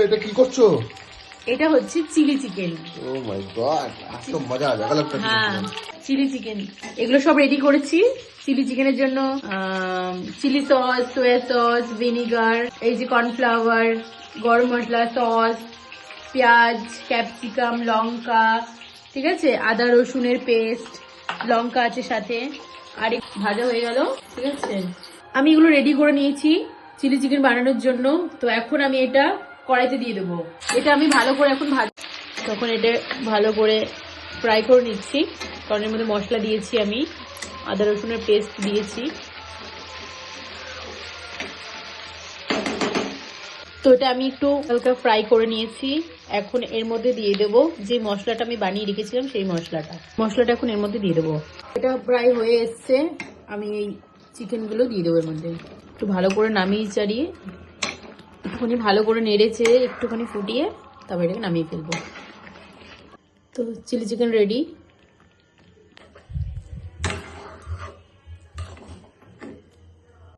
এটা কি করছো? এটা হচ্ছে চিলি চিকেন। ও মাই গড, এত মজা লাগলো। হ্যাঁ, চিলি চিকেন এগুলো সব রেডি করেছি চিলি চিকেনের জন্য। Chilli sauce, soya sauce, vinegar, এই যে কর্নফ্লাওয়ার, গরম মশলা, সস, পেঁয়াজ, ক্যাপসিকাম, লঙ্কা, ঠিক আছে, আদা রসুনের পেস্ট, লঙ্কা আছে সাথে, আর ভাজা হয়ে গেল। ঠিক আছে, আমি এগুলো রেডি করে নিয়েছি চিলি চিকেন বানানোর জন্য। তো এখন আমি এটা কড়াইতে দিয়ে দেবো। এটা আমি ভালো করে এখন তখন এটা ভালো করে ফ্রাই করে নিচ্ছি, কারণ এর মধ্যে মশলা দিয়েছি, আমি আদা রসুনের পেস্ট দিয়েছি। তো এটা আমি একটু হালকা ফ্রাই করে নিয়েছি। এখন এর মধ্যে দিয়ে দেবো যে মশলাটা আমি বানিয়ে রেখেছিলাম, সেই মশলাটা এখন এর মধ্যে দিয়ে দেবো। এটা প্রায় হয়ে এসছে, আমি এই চিকেনগুলো দিয়ে দেবো এর মধ্যে। একটু ভালো করে নামিয়ে চাড়িয়ে একটুখানি ভালো করে নেড়ে চেড়ে একটুখানি ফুটিয়ে তারপর এটাকে নামিয়ে ফেলবো। তো চিলি চিকেন রেডি।